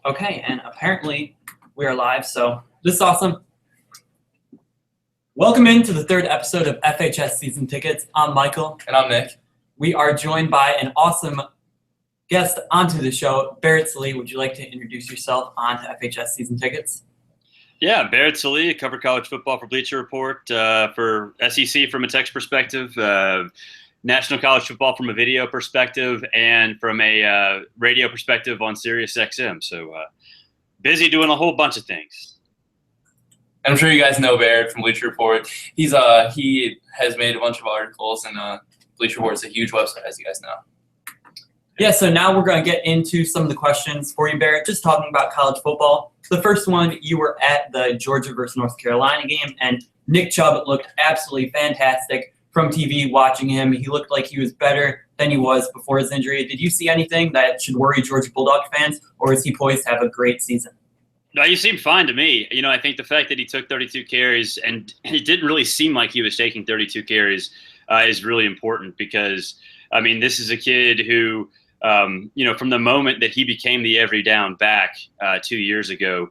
Okay, and apparently we are live, so this is awesome. Welcome into the third episode of FHS Season Tickets. I'm Michael. And I'm Nick. We are joined by an awesome guest onto the show, Barrett Salle. Would you like to introduce yourself on FHS Season Tickets? Yeah, Barrett Salle, cover college football for Bleacher Report, for SEC from a text perspective, national college football from a video perspective, and from a radio perspective on Sirius XM. So busy doing a whole bunch of things. And I'm sure you guys know Barrett from Bleacher Report. He has made a bunch of articles, and Bleacher Report is a huge website, as you guys know. Yeah, so now we're going to get into some of the questions for you, Barrett, just talking about college football. The first one, you were at the Georgia versus North Carolina game, and Nick Chubb looked absolutely fantastic from TV watching him. He looked like he was better than he was before his injury. Did you see anything that should worry Georgia Bulldog fans, or is he poised to have a great season? No, he seemed fine to me. You know, I think the fact that he took 32 carries, and it didn't really seem like he was taking 32 carries, is really important because, I mean, this is a kid who, from the moment that he became the every down back 2 years ago,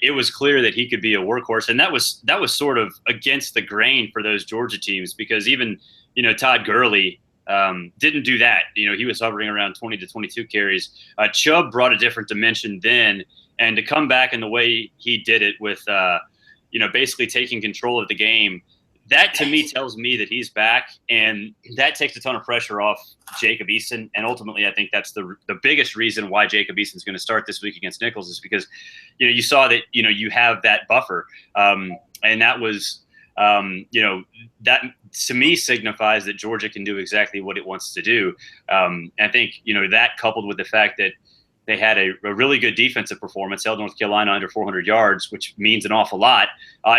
it was clear that he could be a workhorse, and that was sort of against the grain for those Georgia teams because even Todd Gurley didn't do that. He was hovering around 20 to 22 carries. Chubb brought a different dimension then, and to come back in the way he did it with basically taking control of the game. That, to me, tells me that he's back, and that takes a ton of pressure off Jacob Eason. And ultimately, I think that's the biggest reason why Jacob Eason is going to start this week against Nicholls is because, you saw that, you have that buffer. And that was, that to me signifies that Georgia can do exactly what it wants to do. I think, that coupled with the fact that they had a really good defensive performance, held North Carolina under 400 yards, which means an awful lot,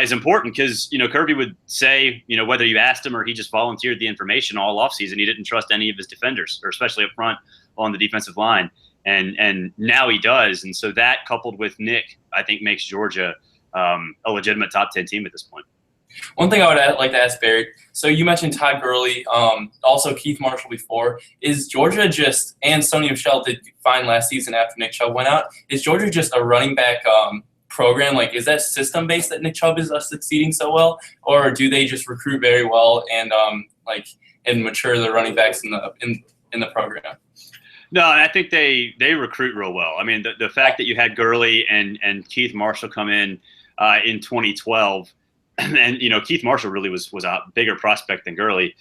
is important because, Kirby would say, whether you asked him or he just volunteered the information all offseason, he didn't trust any of his defenders, or especially up front on the defensive line. And now he does. And so that coupled with Nick, I think makes Georgia a legitimate top 10 team at this point. One thing I would like to ask Barrett, so you mentioned Todd Gurley, also Keith Marshall before. Is Georgia and Sony Michel did fine last season after Nick Chubb went out. Is Georgia just a running back program? Like, is that system-based that Nick Chubb is succeeding so well? Or do they just recruit very well and mature the running backs in the program? No, I think they recruit real well. I mean, the fact that you had Gurley and Keith Marshall come in 2012, and Keith Marshall really was a bigger prospect than Gurley,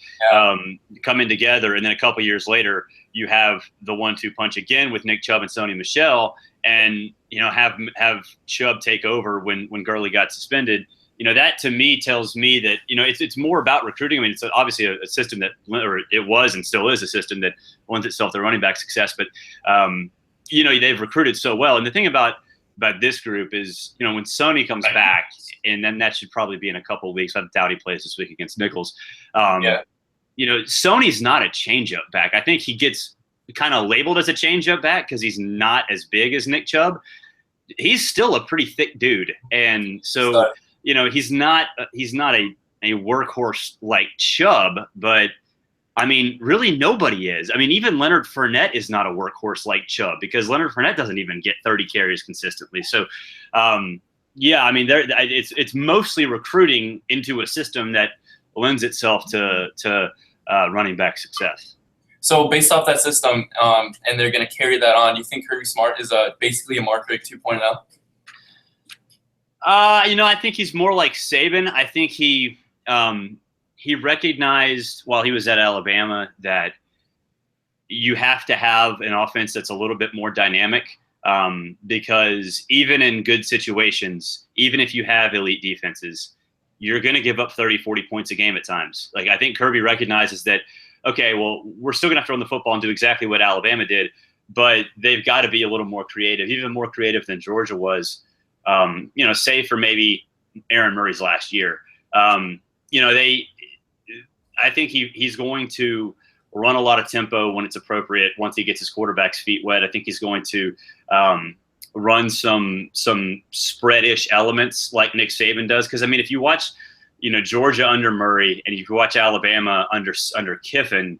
coming together, and then a couple years later you have the 1-2 punch again with Nick Chubb and Sony Michel, and have Chubb take over when Gurley got suspended. That to me tells me that it's more about recruiting. I mean, it's obviously a system that, or it was and still is a system that lends itself to running back success, but they've recruited so well. And the thing about this group is, when Sony comes back, and then that should probably be in a couple of weeks. I doubt he plays this week against Nicholls. Sony's not a changeup back. I think he gets kind of labeled as a changeup back because he's not as big as Nick Chubb. He's still a pretty thick dude, and so he's not a workhorse like Chubb, but I mean, really nobody is. I mean, even Leonard Fournette is not a workhorse like Chubb because Leonard Fournette doesn't even get 30 carries consistently. So, I mean, it's mostly recruiting into a system that lends itself to running back success. So based off that system, and they're going to carry that on, you think Kirby Smart is basically a Mark Richt 2.0? I think he's more like Saban. I think he recognized while he was at Alabama that you have to have an offense that's a little bit more dynamic because even in good situations, even if you have elite defenses, you're going to give up 30, 40 points a game at times. Like, I think Kirby recognizes that, okay, well, we're still going to have to run the football and do exactly what Alabama did, but they've got to be a little more creative, even more creative than Georgia was, save for maybe Aaron Murray's last year. I think he's going to run a lot of tempo when it's appropriate. Once he gets his quarterback's feet wet, I think he's going to run some spread-ish elements like Nick Saban does. Because, I mean, if you watch, Georgia under Murray and if you watch Alabama under Kiffin,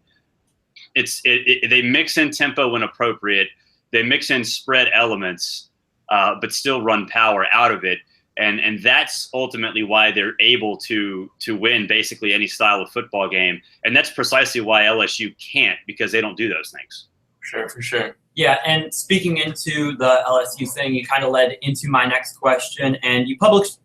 they mix in tempo when appropriate. They mix in spread elements. but still run power out of it. And that's ultimately why they're able to win basically any style of football game. And that's precisely why LSU can't, because they don't do those things. Sure, for sure. Yeah, and speaking into the LSU thing, you kind of led into my next question, and you published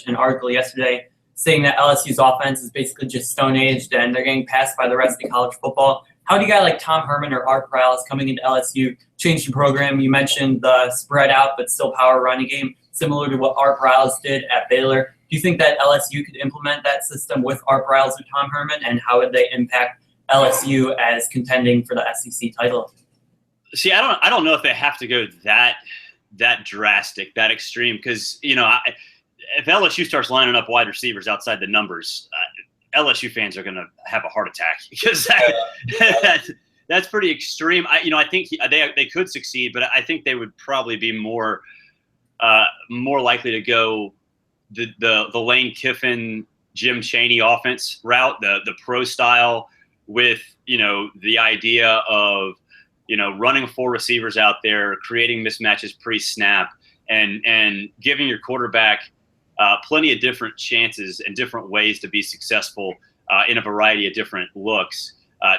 an article yesterday saying that LSU's offense is basically just stone-aged and they're getting passed by the rest of college football. How do you guys like Tom Herman or Art Briles coming into LSU change the program? You mentioned the spread out but still power running game, similar to what Art Briles did at Baylor. Do you think that LSU could implement that system with Art Briles or Tom Herman, and how would they impact LSU as contending for the SEC title? See, I don't know if they have to go that drastic, that extreme, because if LSU starts lining up wide receivers outside the numbers, LSU fans are going to have a heart attack, because that's pretty extreme. I think they could succeed, but I think they would probably be more likely to go the Lane Kiffin, Jim Chaney offense route, the pro style, with the idea of running 4 receivers out there, creating mismatches pre-snap, and giving your quarterback plenty of different chances and different ways to be successful in a variety of different looks.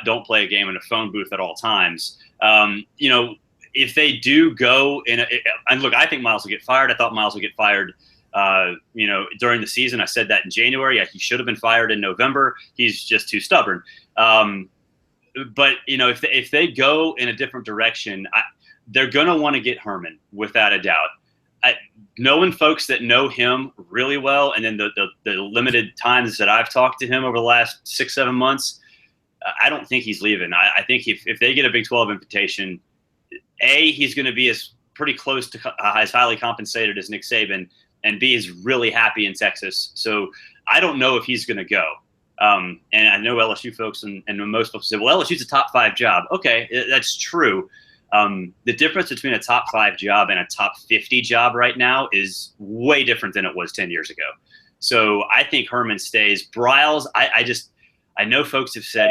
Don't play a game in a phone booth at all times. If they do go and look, I think Miles will get fired. I thought Miles would get fired during the season. I said that in January. He should have been fired in November. He's just too stubborn. But if they go in a different direction, they're going to want to get Herman, without a doubt. Knowing folks that know him really well, and then the limited times that I've talked to him over the last 6-7 months, I don't think he's leaving. I think if they get a Big 12 invitation, he's going to be pretty close to as highly compensated as Nick Saban, and B, is really happy in Texas. So I don't know if he's going to go. And I know LSU folks and most folks say, well, LSU's a top 5 job. Okay, that's true. The difference between a top 5 job and a top 50 job right now is way different than it was 10 years ago. So I think Herman stays. Briles, I know folks have said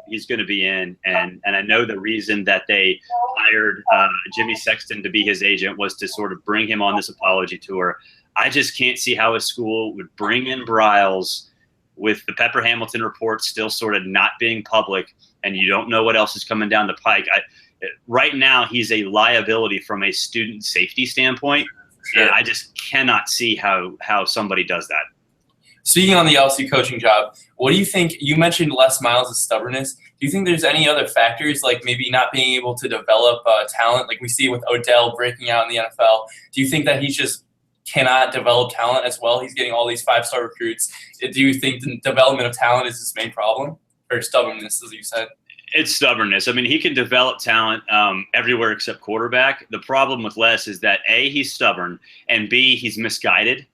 he's gonna be in, and I know the reason that they hired Jimmy Sexton to be his agent was to sort of bring him on this apology tour. I just can't see how a school would bring in Briles with the Pepper Hamilton report still sort of not being public, and you don't know what else is coming down the pike. Right now, he's a liability from a student safety standpoint, and I just cannot see how somebody does that. Speaking on the LSU coaching job, what do you think? You mentioned Les Miles' stubbornness. Do you think there's any other factors, like maybe not being able to develop talent, like we see with Odell breaking out in the NFL? Do you think that he just cannot develop talent as well? He's getting all these 5-star recruits. Do you think the development of talent is his main problem, or stubbornness, as you said? It's stubbornness. I mean, he can develop talent everywhere except quarterback. The problem with Les is that A, he's stubborn, and B, he's misguided.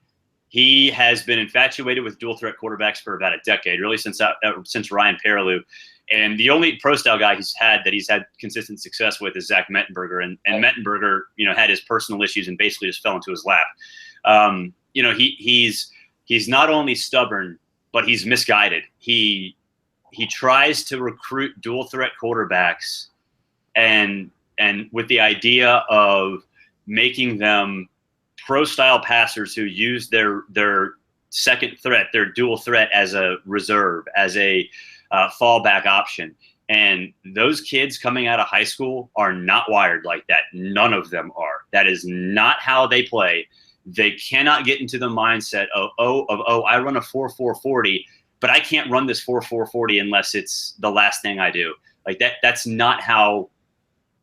He has been infatuated with dual threat quarterbacks for about a decade, really since Ryan Perrilloux. And the only pro style guy he's had consistent success with is Zach Mettenberger, and Mettenberger, had his personal issues and basically just fell into his lap. He's not only stubborn, but he's misguided. He tries to recruit dual threat quarterbacks, and with the idea of making them pro style passers who use their second threat, their dual threat, as a reserve, as a fallback option. And those kids coming out of high school are not wired like that. None of them are. That is not how they play. They cannot get into the mindset of I run a 4.440, but I can't run this 4.440 unless it's the last thing I do. Like that. That's not how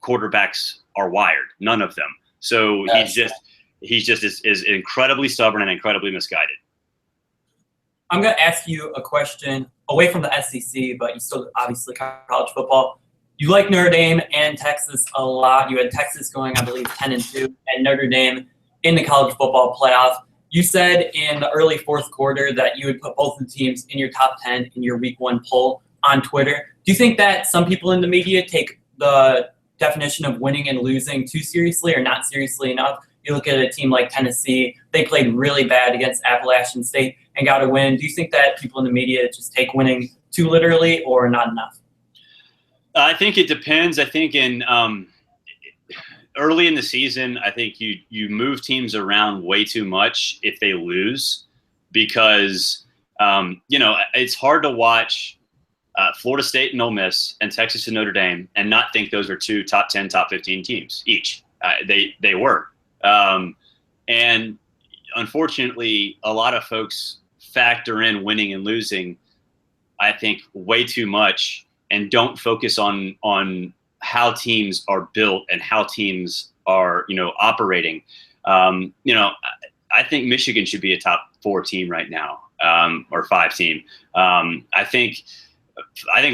quarterbacks are wired. None of them. So he's just is incredibly stubborn and incredibly misguided. I'm going to ask you a question away from the SEC, but you still obviously cover college football. You like Notre Dame and Texas a lot. You had Texas going, I believe, 10-2, and Notre Dame in the college football playoff. You said in the early fourth quarter that you would put both the teams in your top 10 in your week 1 poll on Twitter. Do you think that some people in the media take the definition of winning and losing too seriously or not seriously enough? You look at a team like Tennessee, they played really bad against Appalachian State and got a win. Do you think that people in the media just take winning too literally or not enough? I think it depends. I think early in the season, I think you move teams around way too much if they lose, because it's hard to watch Florida State and Ole Miss and Texas and Notre Dame and not think those are two top 10, top 15 teams each. They were. And unfortunately, a lot of folks factor in winning and losing, I think, way too much, and don't focus on how teams are built and how teams are, operating. I think Michigan should be a top 4 team right now, or 5 team. I think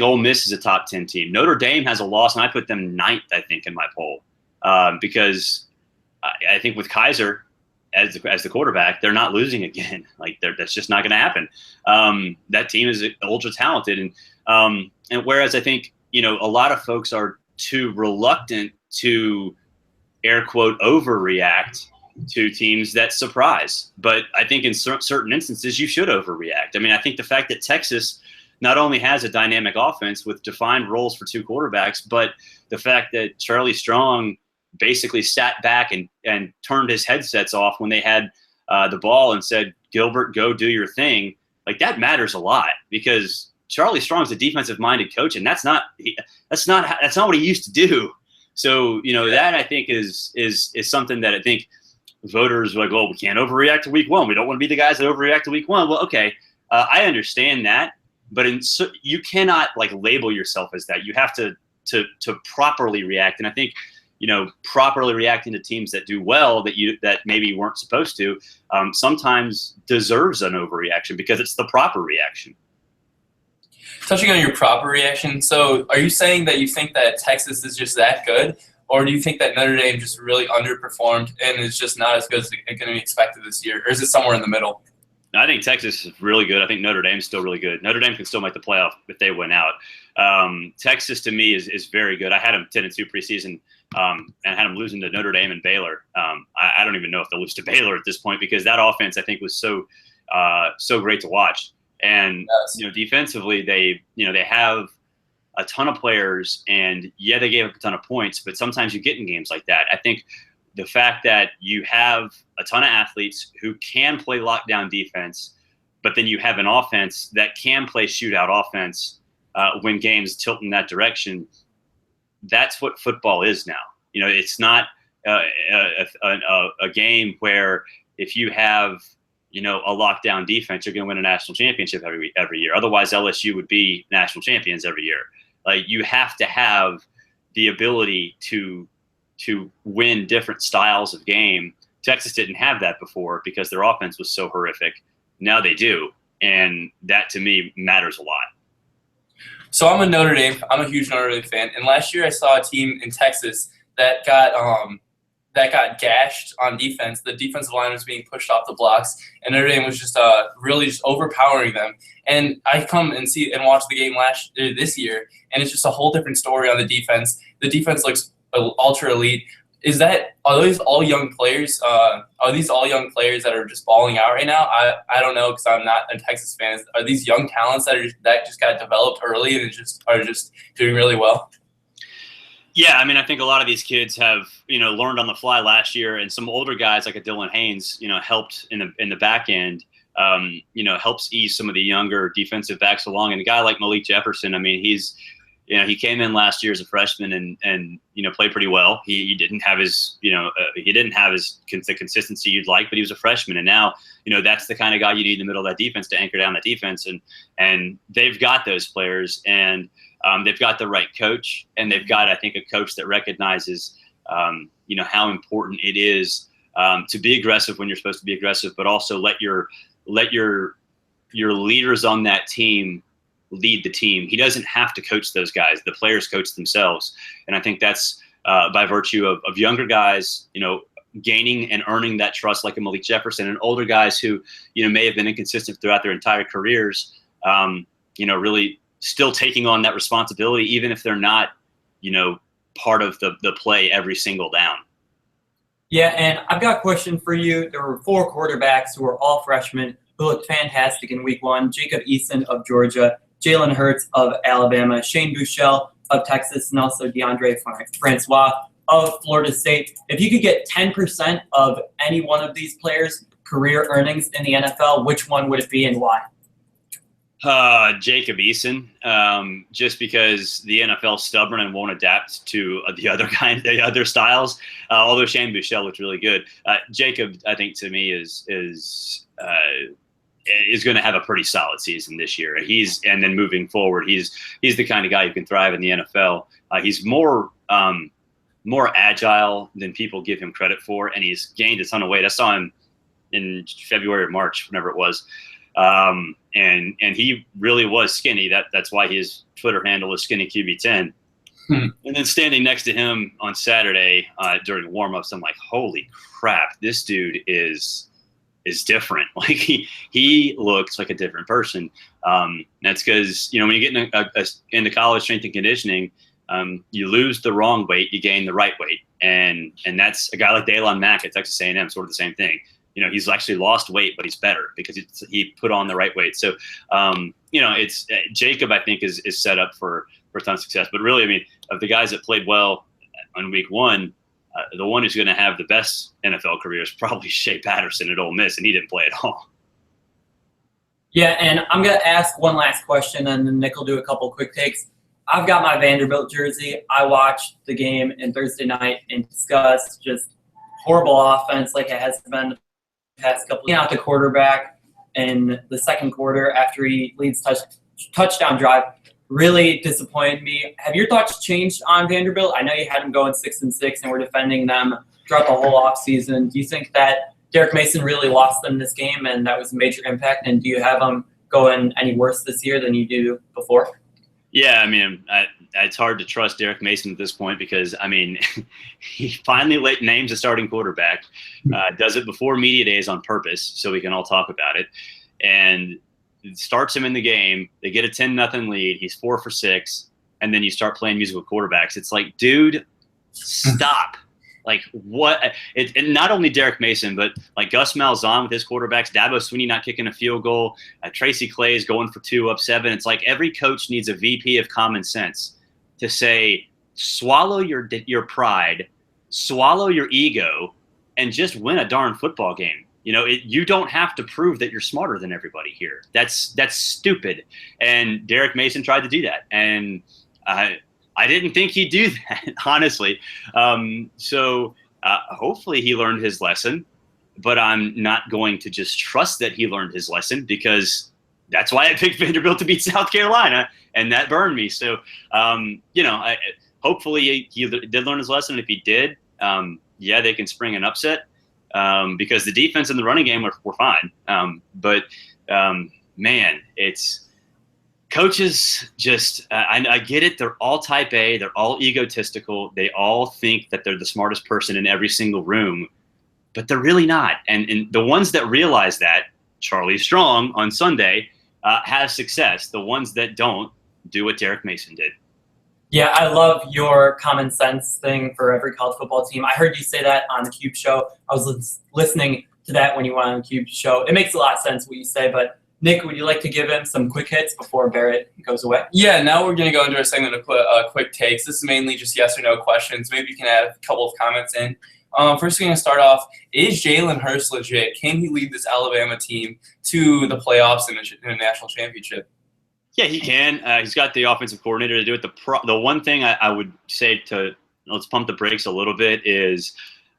Ole Miss is a top 10 team. Notre Dame has a loss, and I put them 9th, I think, in my poll, because I think with Kaiser as the quarterback, they're not losing again. Like, that's just not going to happen. That team is ultra talented, and whereas I think a lot of folks are too reluctant to air quote overreact to teams that surprise, but I think in certain instances you should overreact. I mean, I think the fact that Texas not only has a dynamic offense with defined roles for 2 quarterbacks, but the fact that Charlie Strong basically sat back and turned his headsets off when they had the ball and said, "Gilbert, go do your thing." Like, that matters a lot, because Charlie Strong's a defensive-minded coach, and that's not what he used to do. So, that I think is something that I think voters are like, well, we can't overreact to week 1. We don't want to be the guys that overreact to week 1. Well, okay, I understand that, but you cannot label yourself as that. You have to properly react, and I think properly reacting to teams that do well that maybe weren't supposed to sometimes deserves an overreaction, because it's the proper reaction. Touching on your proper reaction, so are you saying that you think that Texas is just that good, or do you think that Notre Dame just really underperformed and is just not as good as going to be expected this year, or is it somewhere in the middle? I think Texas is really good. I think Notre Dame's still really good. Notre Dame can still make the playoff if they win out. Texas, to me, is very good. I had them 10-2 preseason, and had them losing to Notre Dame and Baylor. I don't even know if they'll lose to Baylor at this point, because that offense, I think, was so great to watch. And defensively, they have a ton of players, and they gave up a ton of points, but sometimes you get in games like that. I think the fact that you have a ton of athletes who can play lockdown defense, but then you have an offense that can play shootout offense when games tilt in that direction, that's what football is now. It's not a game where if you have a lockdown defense, you're going to win a national championship every year. Otherwise, LSU would be national champions every year. Like, you have to have the ability to win different styles of game. Texas didn't have that before because their offense was so horrific. Now they do, and that to me matters a lot. So I'm a huge Notre Dame fan, and last year I saw a team in Texas that got gashed on defense. The defensive line was being pushed off the blocks, and Notre Dame was just really just overpowering them. And I come and watch the game this year, and it's just a whole different story on the defense. The defense looks ultra elite. Are these all young players? Are these all young players that are just balling out right now? I don't know, because I'm not a Texas fan. Are these young talents that just got developed early and are just doing really well? Yeah, I mean, I think a lot of these kids have, learned on the fly last year, and some older guys like a Dylan Haynes, helped in the back end, helps ease some of the younger defensive backs along. And a guy like Malik Jefferson, I mean, he came in last year as a freshman and played pretty well. He didn't have his, the consistency you'd like, but he was a freshman. And now, that's the kind of guy you need in the middle of that defense to anchor down that defense. And they've got those players, and they've got the right coach, and they've got, I think, a coach that recognizes, how important it is to be aggressive when you're supposed to be aggressive, but also let your leaders on that team lead the team. He doesn't have to coach those guys. The players coach themselves. And I think that's by virtue of younger guys, gaining and earning that trust, like a Malik Jefferson, and older guys who, may have been inconsistent throughout their entire careers, really still taking on that responsibility, even if they're not, part of the play every single down. Yeah, and I've got a question for you. There were 4 quarterbacks who were all freshmen who looked fantastic in week 1. Jacob Eason of Georgia, Jalen Hurts of Alabama, Shane Buechele of Texas, and also DeAndre Francois of Florida State. If you could get 10% of any one of these players' career earnings in the NFL, which one would it be and why? Jacob Eason, just because the NFL is stubborn and won't adapt to the other styles. Although Shane Buechele looked really good, Jacob, I think to me is going to have a pretty solid season this year. And then moving forward, he's the kind of guy who can thrive in the NFL. He's more agile than people give him credit for, and he's gained a ton of weight. I saw him in February or March, whenever it was. And he really was skinny. That's why his Twitter handle is SkinnyQB10. And then standing next to him on Saturday during warmups, I'm like, holy crap, this dude is different. Like he looks like a different person. That's because when you get into college strength and conditioning, you lose the wrong weight, you gain the right weight, and that's a guy like Daylon Mack at Texas A&M, sort of the same thing. He's actually lost weight, but he's better because he put on the right weight. So, it's Jacob, I think, is set up for a ton of success. But really, I mean, of the guys that played well on week one, the one who's going to have the best NFL career is probably Shea Patterson at Ole Miss, and he didn't play at all. Yeah, and I'm going to ask one last question, and then Nick will do a couple quick takes. I've got my Vanderbilt jersey. I watched the game in Thursday night and discussed just horrible offense like it has been the past couple. Out the quarterback in the second quarter after he leads touchdown drive really disappointed me. Have your thoughts changed on Vanderbilt? I know you had them going 6-6 and we're defending them throughout the whole offseason. Do you think that Derek Mason really lost them this game and that was a major impact? And do you have them going any worse this year than you do before? Yeah, I mean, it's hard to trust Derek Mason at this point because, I mean, he finally names a starting quarterback, does it before media days on purpose so we can all talk about it, and starts him in the game. They get a 10-0 lead. He's 4 for 6, and then you start playing musical quarterbacks. It's like, dude, stop. Like, what? And not only Derek Mason, but like Gus Malzahn with his quarterbacks, Dabo Swinney not kicking a field goal, Tracy Clay's going for 2 up 7. It's like every coach needs a VP of common sense to say, swallow your pride, swallow your ego, and just win a darn football game. You don't have to prove that you're smarter than everybody here. That's stupid. And Derek Mason tried to do that, and I didn't think he'd do that, honestly. So hopefully he learned his lesson, but I'm not going to just trust that he learned his lesson because that's why I picked Vanderbilt to beat South Carolina, and that burned me. So, hopefully he did learn his lesson. If he did, they can spring an upset because the defense and the running game were fine. But man, it's – coaches just I get it. They're all type A. They're all egotistical. They all think that they're the smartest person in every single room, but they're really not. And the ones that realize that, Charlie Strong on Sunday, have success. The ones that don't do what Derek Mason did. Yeah, I love your common sense thing for every college football team. I heard you say that on the Cube Show. I was listening to that when you went on the Cube Show. It makes a lot of sense what you say, but Nick, would you like to give him some quick hits before Barrett goes away? Yeah, now we're going to go into our segment of quick takes. This is mainly just yes or no questions. Maybe you can add a couple of comments in. First, we're going to start off, is Jalen Hurts legit? Can he lead this Alabama team to the playoffs and a national championship? Yeah, he can. He's got the offensive coordinator to do it. The one thing I would say let's pump the brakes a little bit is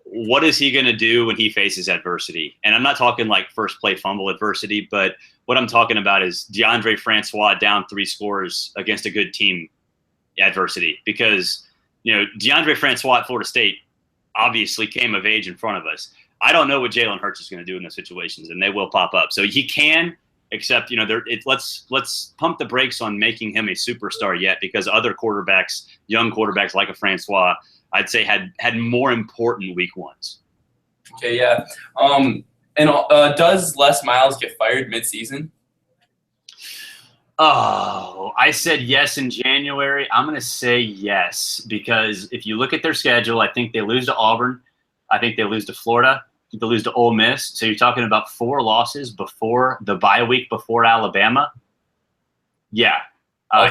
what is he going to do when he faces adversity? And I'm not talking like first play fumble adversity, but what I'm talking about is DeAndre Francois down 3 scores against a good team adversity. Because, DeAndre Francois at Florida State obviously came of age in front of us. I don't know what Jalen Hurts is going to do in those situations, and they will pop up. So he can, except, let's pump the brakes on making him a superstar yet, because other quarterbacks, young quarterbacks like a Francois, I'd say had more important week ones. Okay, yeah. Does Les Miles get fired midseason? Oh, I said yes in January. I'm going to say yes because if you look at their schedule, I think they lose to Auburn. I think they lose to Florida. I think they lose to Ole Miss. So you're talking about 4 losses before the bye week before Alabama. Yeah,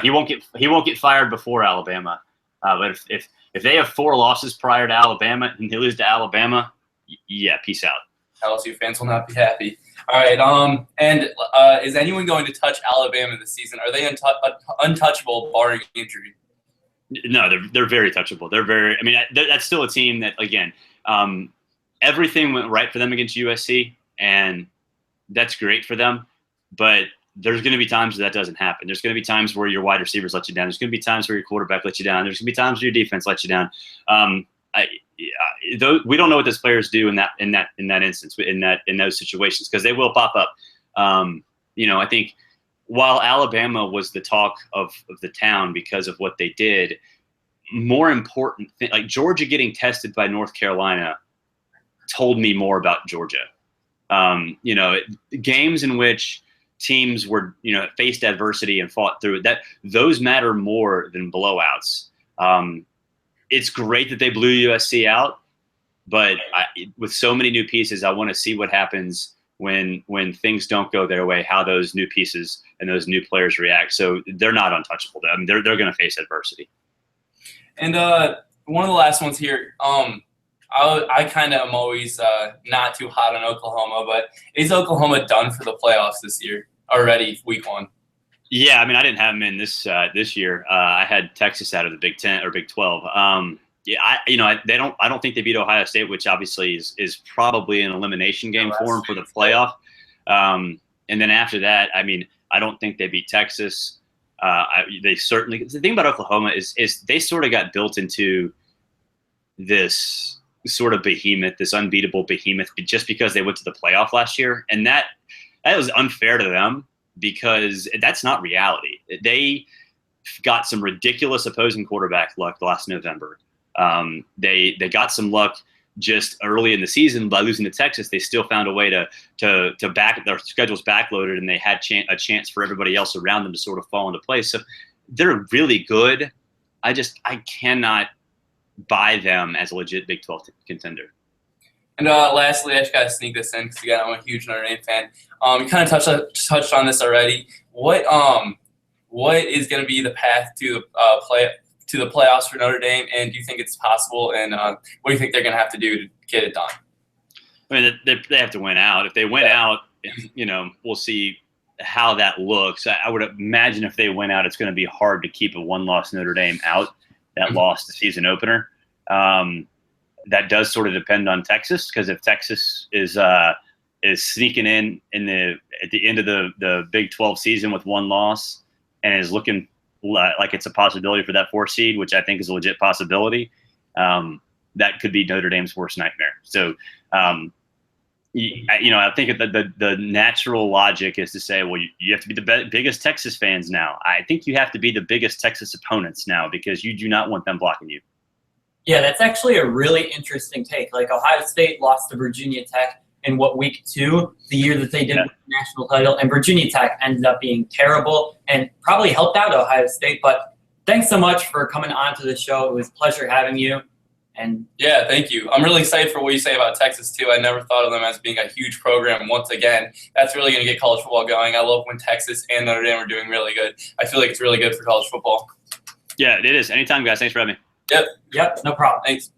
he won't get fired before Alabama. But if If they have 4 losses prior to Alabama and they lose to Alabama, yeah, peace out. LSU fans will not be happy. All right. And is anyone going to touch Alabama this season? Are they untouchable barring injury? No, they're very touchable. They're very. I mean, that's still a team that, again, everything went right for them against USC, and that's great for them. But there's going to be times where that doesn't happen. There's going to be times where your wide receivers let you down. There's going to be times where your quarterback lets you down. There's going to be times where your defense lets you down. We don't know what those players do in that instance, in those situations, because they will pop up. I think while Alabama was the talk of the town because of what they did, more important thing, like Georgia getting tested by North Carolina told me more about Georgia. Games in which teams were, faced adversity and fought through it, those matter more than blowouts. It's great that they blew USC out, but with so many new pieces, I want to see what happens when things don't go their way, how those new pieces and those new players react. So they're not untouchable. I mean, they're going to face adversity. And one of the last ones here, I kind of am always not too hot on Oklahoma, but is Oklahoma done for the playoffs this year already, week 1? Yeah, I mean, I didn't have them in this year. I had Texas out of the Big 10 or Big 12. I don't think they beat Ohio State, which obviously is probably an elimination game for them for the playoff. And then after that, I mean, I don't think they beat Texas. They certainly. The thing about Oklahoma is they sort of got built into this sort of behemoth, this unbeatable behemoth, just because they went to the playoff last year, and that was unfair to them because that's not reality. They got some ridiculous opposing quarterback luck last November. They got some luck just early in the season by losing to Texas. They still found a way to back their schedules backloaded, and they had a chance for everybody else around them to sort of fall into place. So they're really good. I cannot buy them as a legit Big 12 contender. And lastly, I just got to sneak this in because, again, I'm a huge Notre Dame fan. You kind of touched on this already. What is going to be the path to the playoffs for Notre Dame, and do you think it's possible? And what do you think they're going to have to do to get it done? I mean, they have to win out. If they win out, we'll see how that looks. I would imagine if they win out, it's going to be hard to keep a one-loss Notre Dame out that lost the season opener. That does sort of depend on Texas, because if Texas is sneaking in at the end of the Big 12 season with one loss and is looking like it's a possibility for that 4th seed, which I think is a legit possibility, that could be Notre Dame's worst nightmare. So, I think the natural logic is to say, well, you have to be the biggest Texas fans now. I think you have to be the biggest Texas opponents now, because you do not want them blocking you. Yeah, that's actually a really interesting take. Like, Ohio State lost to Virginia Tech in week 2, the year that they did win the national title, and Virginia Tech ended up being terrible and probably helped out Ohio State. But thanks so much for coming on to the show. It was a pleasure having you. And yeah, thank you. I'm really excited for what you say about Texas too. I never thought of them as being a huge program. Once again, that's really going to get college football going. I love when Texas and Notre Dame are doing really good. I feel like it's really good for college football. Yeah, it is. Anytime, guys. Thanks for having me. Yep, no problem. Thanks.